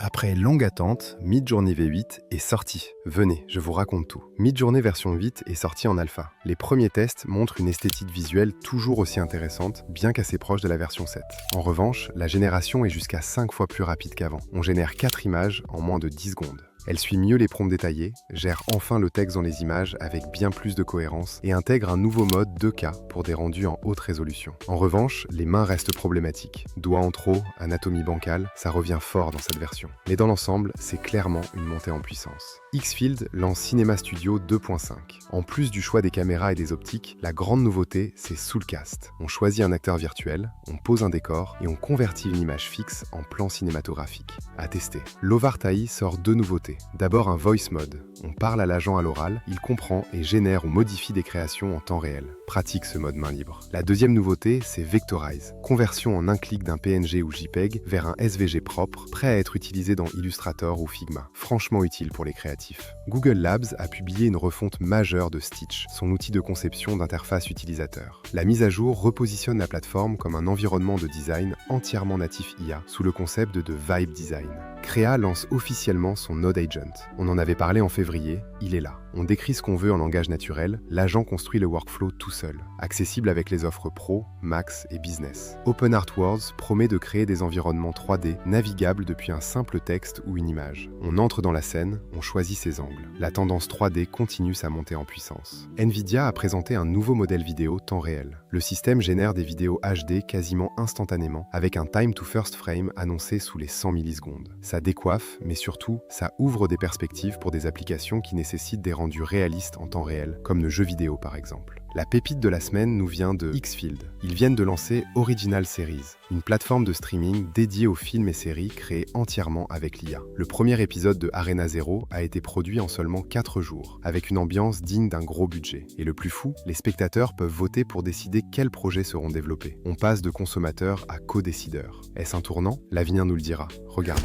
Après longue attente, Midjourney V8 est sorti. Venez, je vous raconte tout. Midjourney version 8 est sorti en alpha. Les premiers tests montrent une esthétique visuelle toujours aussi intéressante, bien qu'assez proche de la version 7. En revanche, la génération est jusqu'à 5 fois plus rapide qu'avant. On génère 4 images en moins de 10 secondes. Elle suit mieux les prompts détaillés, gère enfin le texte dans les images avec bien plus de cohérence et intègre un nouveau mode 2K pour des rendus en haute résolution. En revanche, les mains restent problématiques. Doigts en trop, anatomie bancale, ça revient fort dans cette version. Mais dans l'ensemble, c'est clairement une montée en puissance. Xfield lance Cinema Studio 2.5. En plus du choix des caméras et des optiques, la grande nouveauté, c'est Soulcast. On choisit un acteur virtuel, on pose un décor et on convertit une image fixe en plan cinématographique. À tester. Lovartai sort deux nouveautés. D'abord un voice mode. On parle à l'agent à l'oral, il comprend et génère ou modifie des créations en temps réel. Pratique ce mode main libre. La deuxième nouveauté, c'est Vectorize. Conversion en un clic d'un PNG ou JPEG vers un SVG propre, prêt à être utilisé dans Illustrator ou Figma. Franchement utile pour les créatifs. Google Labs a publié une refonte majeure de Stitch, son outil de conception d'interface utilisateur. La mise à jour repositionne la plateforme comme un environnement de design entièrement natif IA, sous le concept de Vibe Design. Créa lance officiellement son Node Agent. On en avait parlé en février, il est là. On décrit ce qu'on veut en langage naturel, l'agent construit le workflow tout seul, accessible avec les offres Pro, Max et Business. Open Art Worlds promet de créer des environnements 3D navigables depuis un simple texte ou une image. On entre dans la scène, on choisit ses angles. La tendance 3D continue sa montée en puissance. Nvidia a présenté un nouveau modèle vidéo temps réel. Le système génère des vidéos HD quasiment instantanément, avec un time to first frame annoncé sous les 100 millisecondes. Ça décoiffe, mais surtout, ça ouvre des perspectives pour des applications qui nécessitent des rendus réalistes en temps réel, comme le jeu vidéo par exemple. La pépite de la semaine nous vient de Xfield. Ils viennent de lancer Original Series, une plateforme de streaming dédiée aux films et séries créés entièrement avec l'IA. Le premier épisode de Arena Zero a été produit en seulement 4 jours, avec une ambiance digne d'un gros budget. Et le plus fou, les spectateurs peuvent voter pour décider quels projets seront développés. On passe de consommateurs à co-décideurs. Est-ce un tournant? L'avenir nous le dira. Regardez.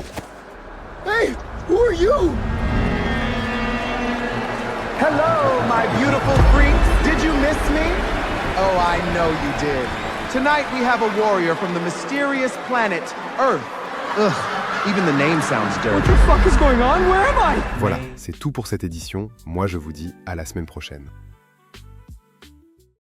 Hey, who are you? Hello, my beautiful freaks. Did you miss me? Oh, I know you did. Tonight we have a warrior from the mysterious planet Earth. Ugh, even the name sounds dirty. What the fuck is going on? Where am I? Voilà, c'est tout pour cette édition. Moi, je vous dis à la semaine prochaine.